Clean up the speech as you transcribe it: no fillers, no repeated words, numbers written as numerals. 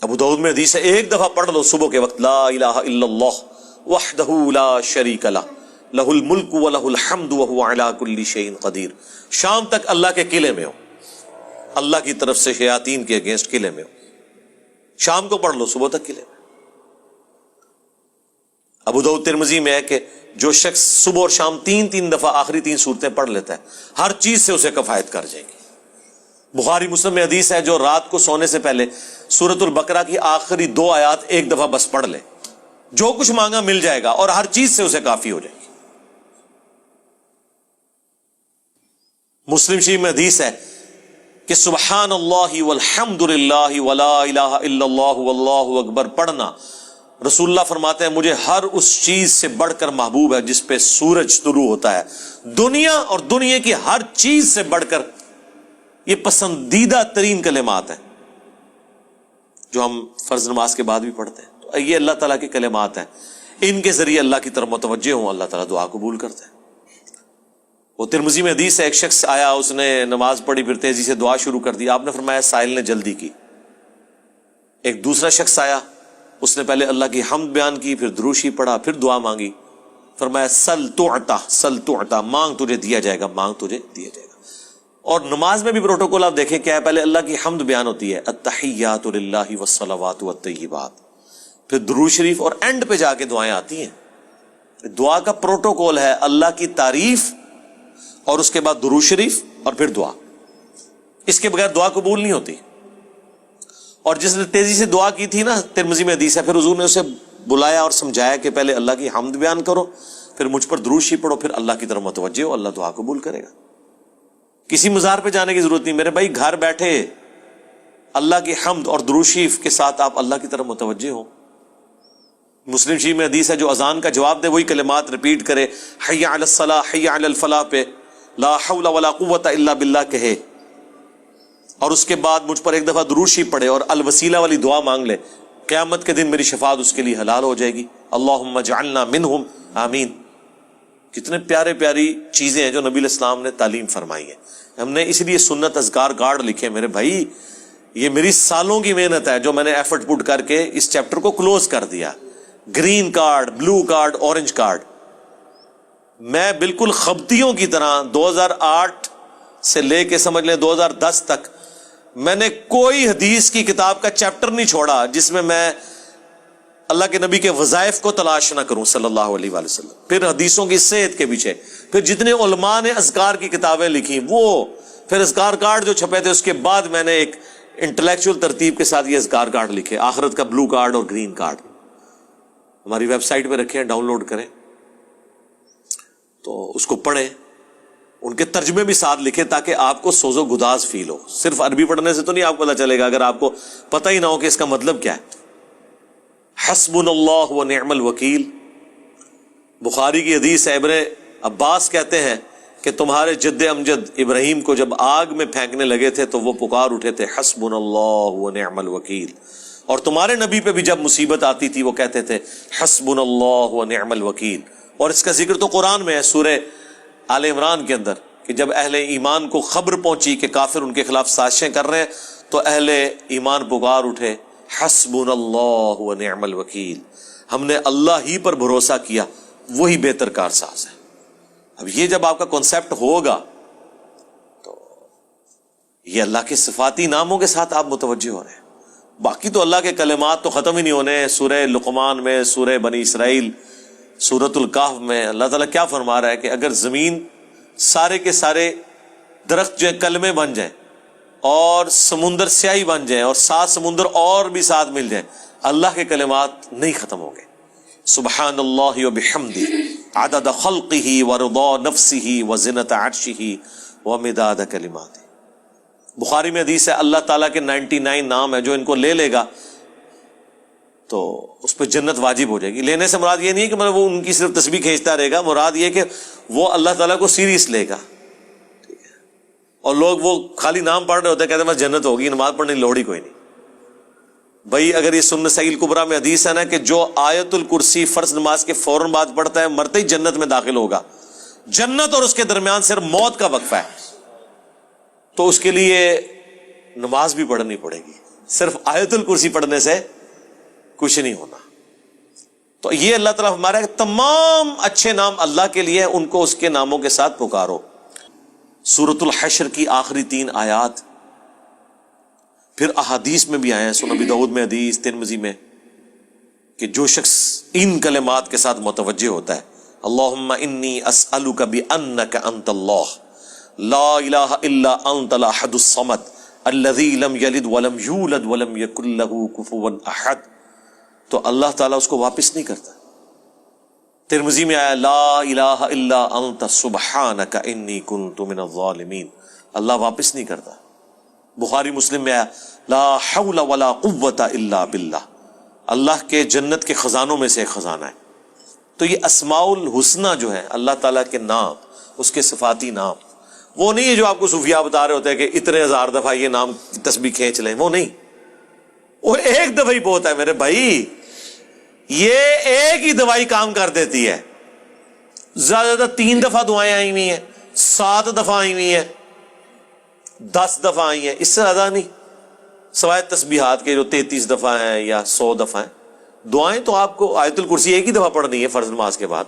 ابو داؤد میں حدیث ہے ایک دفعہ پڑھ لو صبح کے وقت لا الہ الا اللہ وحدہ لا شریک لہ لہ الملک ولہ الحمد وہو علی کل شیء قدیر. شام تک اللہ کے قلعے میں ہو, اللہ کی طرف سے شیاطین کے اگینسٹ قلعے میں ہو. شام کو پڑھ لو صبح تک قلعے میں. ابو داؤد ترمذی میں ہے کہ جو شخص صبح اور شام تین دفعہ آخری 3 سورتیں پڑھ لیتا ہے ہر چیز سے اسے کفایت کر جائے گی. بخاری مسلم میں حدیث ہے جو رات کو سونے سے پہلے سورۃ البقرہ کی آخری 2 آیات ایک دفعہ بس پڑھ لے, جو کچھ مانگا مل جائے گا اور ہر چیز سے اسے کافی ہو جائے گی. مسلم شریف میں حدیث ہے کہ سبحان اللہ والحمد للہ ولا الہ الا اللہ واللہ اکبر پڑھنا, رسول اللہ فرماتے ہیں مجھے ہر اس چیز سے بڑھ کر محبوب ہے جس پہ سورج طلوع ہوتا ہے. دنیا اور دنیا کی ہر چیز سے بڑھ کر یہ پسندیدہ ترین کلمات ہیں جو ہم فرض نماز کے بعد بھی پڑھتے ہیں. تو یہ اللہ تعالیٰ کے کلمات ہیں, ان کے ذریعے اللہ کی طرف متوجہ ہوں, اللہ تعالیٰ دعا قبول کرتے ہیں. وہ ترمذی میں حدیث ہے ایک شخص آیا, اس نے نماز پڑھی پھر تیزی سے دعا شروع کر دی, آپ نے فرمایا سائل نے جلدی کی. ایک دوسرا شخص آیا, اس نے پہلے اللہ کی حمد بیان کی, پھر دروشی پڑھا, پھر دعا مانگی. فرمایا سل تعطا, مانگ تجھے دیا جائے گا, مانگ تجھے دیا جائے گا. اور نماز میں بھی پروٹوکول آپ دیکھیں کیا ہے, پہلے اللہ کی حمد بیان ہوتی ہے التحیات للہ والصلوات والطیبات, پھر درود شریف, اور اینڈ پہ جا کے دعائیں آتی ہیں. دعا کا پروٹوکول ہے اللہ کی تعریف اور اس کے بعد درود شریف اور پھر دعا. اس کے بغیر دعا قبول نہیں ہوتی. اور جس نے تیزی سے دعا کی تھی نا, ترمذی میں حدیث ہے, پھر حضور نے اسے بلایا اور سمجھایا کہ پہلے اللہ کی حمد بیان کرو, پھر مجھ پر درود شریف پڑھو, پھر اللہ کی طرف متوجہ ہو, اللہ دعا قبول کرے گا. کسی مزار پہ جانے کی ضرورت نہیں میرے بھائی, گھر بیٹھے اللہ کی حمد اور درود شریف کے ساتھ آپ اللہ کی طرف متوجہ ہوں. مسلم شریف میں حدیث ہے جو اذان کا جواب دے وہی کلمات ریپیٹ کرے, حی علی الصلاح حی علی الفلاح پہ لا حول ولا قوت الا باللہ کہے, اور اس کے بعد مجھ پر ایک دفعہ درود شریف پڑھے اور الوسیلہ والی دعا مانگ لے, قیامت کے دن میری شفاعت اس کے لیے حلال ہو جائے گی. اللہم اجعلنا منہم آمین. کتنے پیارے پیاری چیزیں ہیں جو نبی علیہ السلام نے تعلیم فرمائی ہے. ہم نے اس لیے سنت اذکار کارڈ لکھے میرے بھائی, یہ میری سالوں کی محنت ہے جو میں نے ایفرٹ پٹ کر کے اس چیپٹر کو کلوز کر دیا. Green card, blue card, orange card. میں بالکل خبتیوں کی طرح 2008 سے لے کے سمجھ لیں 2010 تک میں نے کوئی حدیث کی کتاب کا چیپٹر نہیں چھوڑا جس میں اللہ کے نبی کے وظائف کو تلاش نہ کروں صلی اللہ علیہ وآلہ وسلم. پھر حدیثوں کی صحت کے پیچھے, پھر جتنے علماء نے اذکار کی کتابیں لکھی وہ, پھر اذکار کارڈ جو چھپے تھے, اس کے بعد میں نے ایک انٹلیکچوئل ترتیب کے ساتھ یہ اذکار کارڈ لکھے, آخرت کا بلو کارڈ اور گرین کارڈ. ہماری ویب سائٹ پہ رکھے ہیں, ڈاؤن لوڈ کریں تو اس کو پڑھیں, ان کے ترجمے بھی ساتھ لکھے تاکہ آپ کو سوز و گداز فیل ہو. صرف عربی پڑھنے سے تو نہیں آپ کو پتہ چلے گا اگر آپ کو پتہ ہی نہ ہو کہ اس کا مطلب کیا ہے. حسبنا اللہ و نعم الوکیل. بخاری کی حدیث ہے, ابن عباس کہتے ہیں کہ تمہارے جد امجد ابراہیم کو جب آگ میں پھینکنے لگے تھے تو وہ پکار اٹھے تھے حسبنا اللہ و نعم الوکیل. اور تمہارے نبی پہ بھی جب مصیبت آتی تھی وہ کہتے تھے حسبنا اللہ و نعم الوکیل. اور اس کا ذکر تو قرآن میں ہے سورہ آل عمران کے اندر کہ جب اہل ایمان کو خبر پہنچی کہ کافر ان کے خلاف سازشیں کر رہے ہیں تو اہل ایمان پکار اٹھے حسبنا اللہ و نعم الوکیل, ہم نے اللہ ہی پر بھروسہ کیا, وہی بہتر کارساز ہے. اب یہ جب آپ کا کنسیپٹ ہوگا تو یہ اللہ کے صفاتی ناموں کے ساتھ آپ متوجہ ہو رہے ہیں. باقی تو اللہ کے کلمات تو ختم ہی نہیں ہونے. سورہ لقمان میں, سورہ بنی اسرائیل, سورۃ الکہف میں اللہ تعالیٰ کیا فرما رہا ہے کہ اگر زمین سارے کے سارے درخت جو ہیں کلمے بن جائیں اور سمندر سیاہی بن جائیں اور 7 سمندر اور بھی ساتھ مل جائیں, اللہ کے کلمات نہیں ختم ہوں گے. سبحان اللہ و بحمدہ عدد خلقہ ورضا نفسہ وزنۃ عرشہ ومداد کلماتہ. بخاری میں حدیث ہے اللہ تعالیٰ کے 99 نام ہیں جو ان کو لے لے گا تو اس پہ جنت واجب ہو جائے گی. لینے سے مراد یہ نہیں ہے کہ وہ ان کی صرف تسبیح کھینچتا رہے گا, مراد یہ کہ وہ اللہ تعالیٰ کو سیریس لے گا. ٹھیک ہے, اور لوگ وہ خالی نام پڑھ رہے ہوتے ہیں, کہتے ہیں بس جنت ہوگی, نماز پڑھنے کی لوڑ ہی کوئی نہیں. بھائی اگر یہ سنن سعید الکبریٰ میں حدیث ہے نا کہ جو آیت الکرسی فرض نماز کے فوراً بعد پڑھتا ہے مرتے ہی جنت میں داخل ہوگا. جنت اور اس کے درمیان صرف موت کا وقفہ ہے, تو اس کے لیے نماز بھی پڑھنی پڑے گی. صرف آیت الکرسی پڑھنے سے کچھ نہیں ہونا. تو یہ اللہ تعالیٰ ہمارے تمام اچھے نام اللہ کے لیے، ان کو اس کے ناموں کے ساتھ پکارو. سورۃ الحشر کی آخری 3 آیات پھر احادیث میں بھی آئے ہیں، سنن ابی داؤد میں حدیث، ترمذی میں، کہ جو شخص ان کلمات کے ساتھ متوجہ ہوتا ہے، اللہم انی اسألک بانک انت اللہ لا الہ الا انت الاحد الصمد الذی لم یلد ولم یولد ولم یکن لہ کفوا احد، تو اللہ تعالیٰ اس کو واپس نہیں کرتا. ترمذی میں آیا لا الہ الا انت سبحانک انی کنت من الظالمین، اللہ واپس نہیں کرتا. بخاری مسلم میں آیا لا حول ولا قوة الا باللہ، اللہ کے جنت کے خزانوں میں سے ایک خزانہ ہے. تو یہ اسماء الحسنہ جو ہے اللہ تعالیٰ کے نام، اس کے صفاتی نام، وہ نہیں ہے جو آپ کو صوفیاء بتا رہے ہوتے ہیں کہ اتنے 1000 دفعہ یہ نام تسبیح کھینچ لیں، وہ نہیں، وہ ایک دفعہ ہی بہت ہے میرے بھائی. یہ ایک ہی دوائی کام کر دیتی ہے. زیادہ زیادہ 3 دفعہ دعائیں آئی ہوئی ہیں، 7 دفعہ آئی ہوئی ہیں، 10 دفعہ آئی ہیں، اس سے زیادہ نہیں، سوائے تسبیحات کے جو 33 دفعہ ہیں یا 100 دفعہ ہیں. دعائیں تو آپ کو آیت الکرسی ایک ہی دفعہ پڑھنی ہے فرض نماز کے بعد.